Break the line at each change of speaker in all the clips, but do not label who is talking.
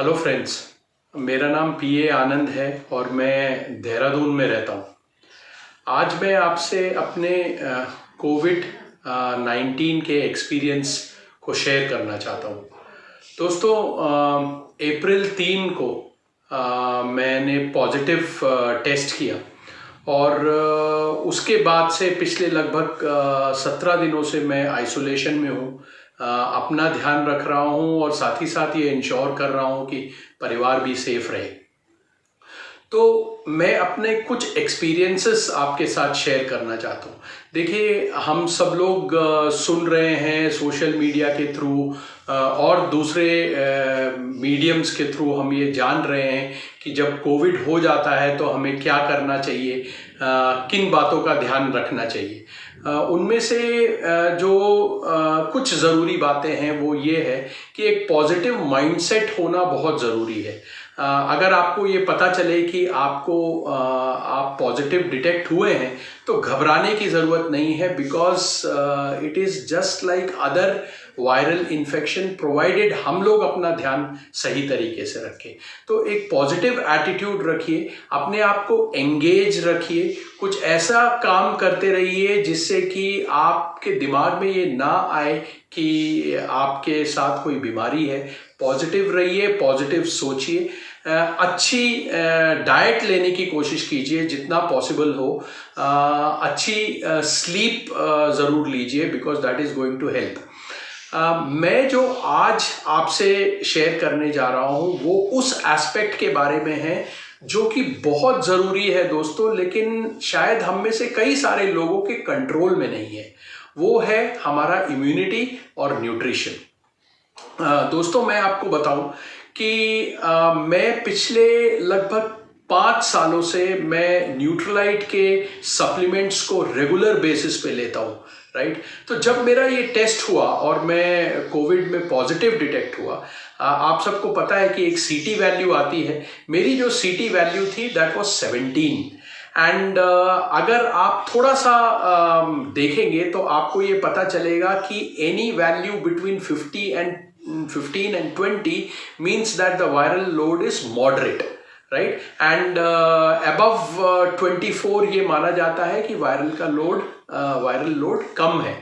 Hello friends, मेरा नाम पीए आनंद है और मैं देहरादून में रहता हूँ। आज मैं आपसे अपने कोविड 19 के एक्सपीरियंस को शेयर करना चाहता हूँ। दोस्तों, अप्रैल 3 को मैंने पॉजिटिव टेस्ट किया और उसके बाद से पिछले लगभग 17 दिनों से मैं आइसोलेशन में हूँ। अपना ध्यान रख रहा हूँ और साथ ही साथ ये इंश्योर कर रहा हूँ कि परिवार भी सेफ रहे। तो मैं अपने कुछ एक्सपीरियंसेस आपके साथ शेयर करना चाहता हूँ। देखिए, हम सब लोग सुन रहे हैं सोशल मीडिया के थ्रू और दूसरे मीडियम्स के थ्रू हम ये जान रहे हैं कि जब कोविड हो जाता है तो हमें क्या करना चाहिए, किन बातों का ध्यान रखना चाहिए। उनमें से जो कुछ ज़रूरी बातें हैं वो ये है कि एक पॉजिटिव माइंडसेट होना बहुत ज़रूरी है। अगर आपको ये पता चले कि आप पॉजिटिव डिटेक्ट हुए हैं तो घबराने की ज़रूरत नहीं है, because it is just like other viral infection, provided हम लोग अपना ध्यान सही तरीके से रखें। तो एक पॉजिटिव एटीट्यूड रखिए, अपने आप को एंगेज रखिए, कुछ ऐसा काम करते रहिए जिससे कि आपके दिमाग में ये ना आए कि आपके साथ कोई बीमारी है। पॉजिटिव रहिए, पॉजिटिव सोचिए, अच्छी डाइट लेने की कोशिश कीजिए जितना पॉसिबल हो। अच्छी स्लीप ज़रूर लीजिए, because that is going to help. मैं जो आज आपसे शेयर करने जा रहा हूँ वो उस एस्पेक्ट के बारे में है जो कि बहुत ज़रूरी है दोस्तों, लेकिन शायद हम में से कई सारे लोगों के कंट्रोल में नहीं है। वो है हमारा इम्यूनिटी और न्यूट्रिशन। दोस्तों, मैं आपको बताऊं कि मैं पिछले लगभग 5 सालों से मैं न्यूट्रलाइट के सप्लीमेंट्स को रेगुलर बेसिस पे लेता हूँ, राइट। तो जब मेरा ये टेस्ट हुआ और मैं कोविड में पॉजिटिव डिटेक्ट हुआ, आप सबको पता है कि एक सीटी वैल्यू आती है। मेरी जो सीटी वैल्यू थी दैट वाज 17 एंड अगर आप थोड़ा सा देखेंगे तो आपको ये पता चलेगा कि any value between 15 and 20 means that the viral load is moderate, right? And above 24 ये माना जाता है कि वायरल लोड कम है,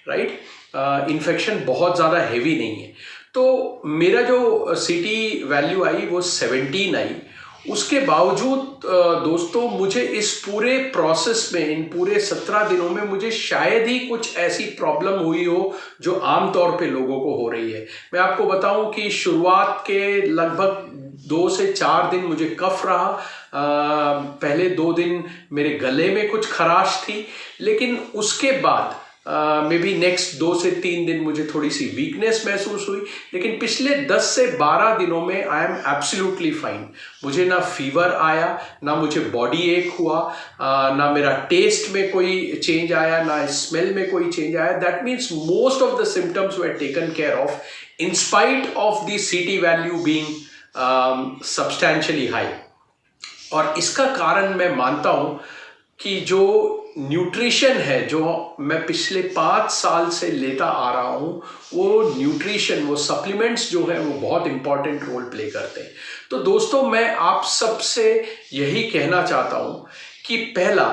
राइट। इन्फेक्शन बहुत ज़्यादा हैवी नहीं है। तो मेरा जो सीटी वैल्यू आई वो 17 आई। उसके बावजूद दोस्तों, मुझे इस पूरे प्रोसेस में, इन पूरे 17 दिनों में मुझे शायद ही कुछ ऐसी प्रॉब्लम हुई हो जो आमतौर पे लोगों को हो रही है। मैं आपको बताऊं कि शुरुआत के लगभग 2 से 4 दिन मुझे कफ रहा। पहले 2 दिन मेरे गले में कुछ खराश थी, लेकिन उसके बाद मे बी नेक्स्ट 2 से 3 दिन मुझे थोड़ी सी वीकनेस महसूस हुई। लेकिन पिछले 10 से 12 दिनों में आई एम एब्सोल्युटली फाइन। मुझे ना फीवर आया, ना मुझे बॉडी एक हुआ, ना मेरा टेस्ट में कोई चेंज आया, ना स्मेल में कोई चेंज आया। That means most of the symptoms were taken care of in spite of the सीटी वैल्यू बीइंग सब्सटैंशियली हाई। और इसका कारण मैं मानता हूँ कि जो न्यूट्रिशन है, जो मैं पिछले 5 साल से लेता आ रहा हूँ, वो न्यूट्रिशन, वो सप्लीमेंट्स जो है वो बहुत इंपॉर्टेंट रोल प्ले करते हैं। तो दोस्तों, मैं आप सबसे यही कहना चाहता हूँ कि पहला,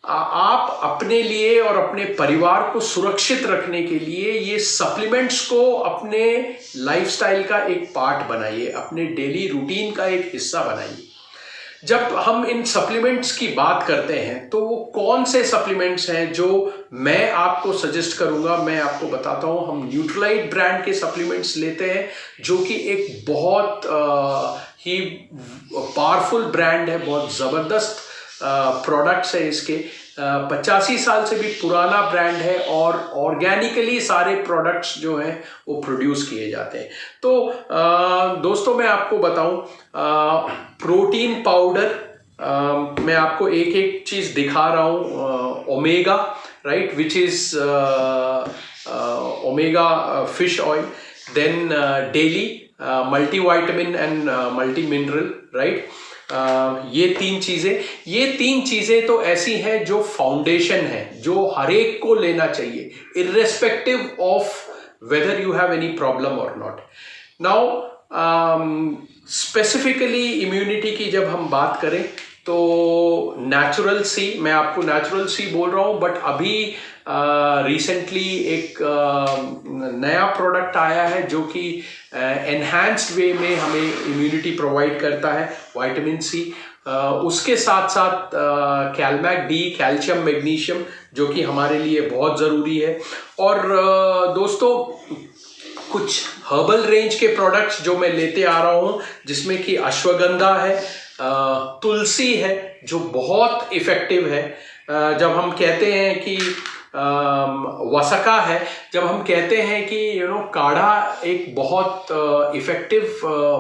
आप अपने लिए और अपने परिवार को सुरक्षित रखने के लिए ये सप्लीमेंट्स को अपने लाइफस्टाइल का एक पार्ट बनाइए, अपने डेली रूटीन का एक हिस्सा बनाइए। जब हम इन सप्लीमेंट्स की बात करते हैं तो वो कौन से सप्लीमेंट्स हैं जो मैं आपको सजेस्ट करूंगा, मैं आपको बताता हूं। हम न्यूट्रलाइट ब्रांड के सप्लीमेंट्स लेते हैं, जो कि एक बहुत ही पावरफुल ब्रांड है, बहुत ज़बरदस्त प्रोडक्ट्स है इसके। 85 साल से भी पुराना ब्रांड है और ऑर्गेनिकली सारे प्रोडक्ट्स जो हैं वो प्रोड्यूस किए जाते हैं। तो दोस्तों, मैं आपको बताऊं, प्रोटीन पाउडर, मैं आपको एक एक चीज़ दिखा रहा हूँ। Omega, right, which is omega fish oil, then daily multivitamin and multi mineral, right. ये तीन चीजें तो ऐसी हैं जो फाउंडेशन है, जो हर एक को लेना चाहिए, irrespective of whether you have any problem और नॉट। नाउ स्पेसिफिकली इम्यूनिटी की जब हम बात करें तो नेचुरल सी, मैं आपको नेचुरल सी बोल रहा हूँ, बट अभी रिसेंटली एक नया प्रोडक्ट आया है जो कि एनहांस्ड वे में हमें इम्यूनिटी प्रोवाइड करता है, विटामिन सी। उसके साथ साथ कैलमैक डी, कैल्शियम, मैग्नीशियम, जो कि हमारे लिए बहुत ज़रूरी है। और दोस्तों, कुछ हर्बल रेंज के प्रोडक्ट्स जो मैं लेते आ रहा हूँ, जिसमें कि अश्वगंधा है, तुलसी है जो बहुत इफ़ेक्टिव है। जब हम कहते हैं कि वसका है, जब हम कहते हैं कि काढ़ा एक बहुत इफ़ेक्टिव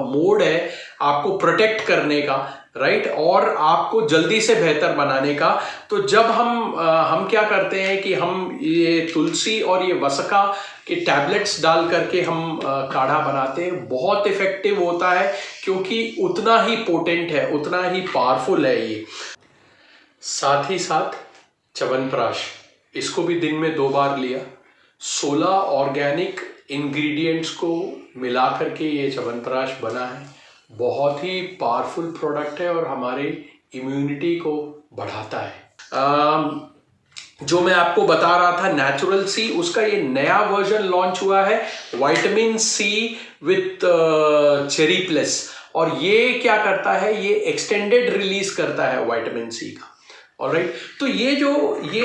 मोड है आपको प्रोटेक्ट करने का, राइट, और आपको जल्दी से बेहतर बनाने का। तो जब हम क्या करते हैं कि हम ये तुलसी और ये वसका के टैबलेट्स डाल करके हम काढ़ा बनाते हैं, बहुत इफ़ेक्टिव होता है क्योंकि उतना ही पोटेंट है, उतना ही पावरफुल है ये। साथ ही साथ च्यवनप्राश, इसको भी दिन में 2 बार लिया। 16 ऑर्गेनिक इंग्रेडिएंट्स को मिला करके ये च्यवनप्राश बना है, बहुत ही पावरफुल प्रोडक्ट है और हमारे इम्यूनिटी को बढ़ाता है। जो मैं आपको बता रहा था नेचुरल सी, उसका ये नया वर्जन लॉन्च हुआ है, vitamin C with cherry plus. और ये क्या करता है, ये एक्सटेंडेड रिलीज करता है विटामिन सी का। ऑलराइट, तो ये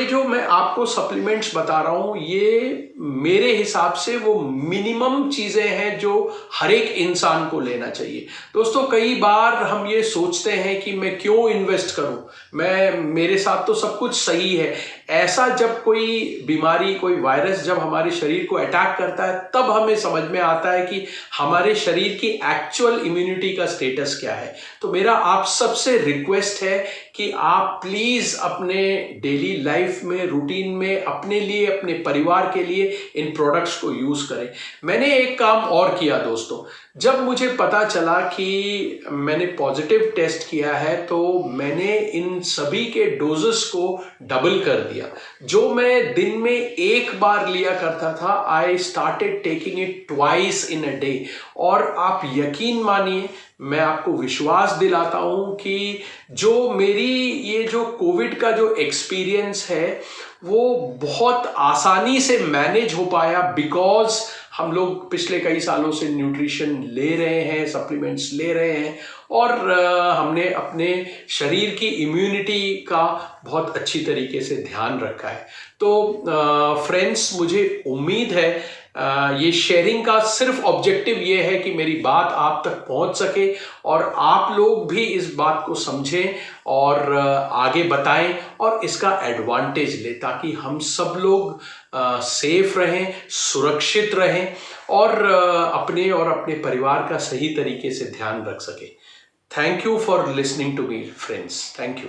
जो मैं आपको सप्लीमेंट्स बता रहा हूँ, ये मेरे हिसाब से वो मिनिमम चीज़ें हैं जो हर एक इंसान को लेना चाहिए। दोस्तों, कई बार हम ये सोचते हैं कि मैं क्यों इन्वेस्ट करूँ, मेरे साथ तो सब कुछ सही है। ऐसा जब कोई बीमारी, कोई वायरस जब हमारे शरीर को अटैक करता है, तब हमें समझ में आता है कि हमारे शरीर की एक्चुअल इम्यूनिटी का स्टेटस क्या है। तो मेरा आप सबसे रिक्वेस्ट है कि आप प्लीज़ अपने डेली लाइफ में, रूटीन में, अपने लिए, अपने परिवार के लिए इन प्रोडक्ट्स को यूज़ करें। मैंने एक काम और किया दोस्तों, जब मुझे पता चला कि मैंने पॉजिटिव टेस्ट किया है, तो मैंने इन सभी के डोजेस को डबल कर दिया। जो मैं दिन में 1 बार लिया करता था, I started taking it twice in a day. और आप यकीन मानिए, मैं आपको विश्वास दिलाता हूं कि जो मेरी ये जो कोविड का जो एक्सपीरियंस है, वो बहुत आसानी से मैनेज हो पाया, बिकॉज हम लोग पिछले कई सालों से न्यूट्रिशन ले रहे हैं, सप्लीमेंट्स ले रहे हैं, और हमने अपने शरीर की इम्यूनिटी का बहुत अच्छी तरीके से ध्यान रखा है। तो फ्रेंड्स, मुझे उम्मीद है ये शेयरिंग का सिर्फ ऑब्जेक्टिव ये है कि मेरी बात आप तक पहुंच सके और आप लोग भी इस बात को समझें और आगे बताएं और इसका एडवांटेज लें, ताकि हम सब लोग सेफ रहें, सुरक्षित रहें और अपने और अपने परिवार का सही तरीके से ध्यान रख सकें। Thank you for listening to me friends, thank you.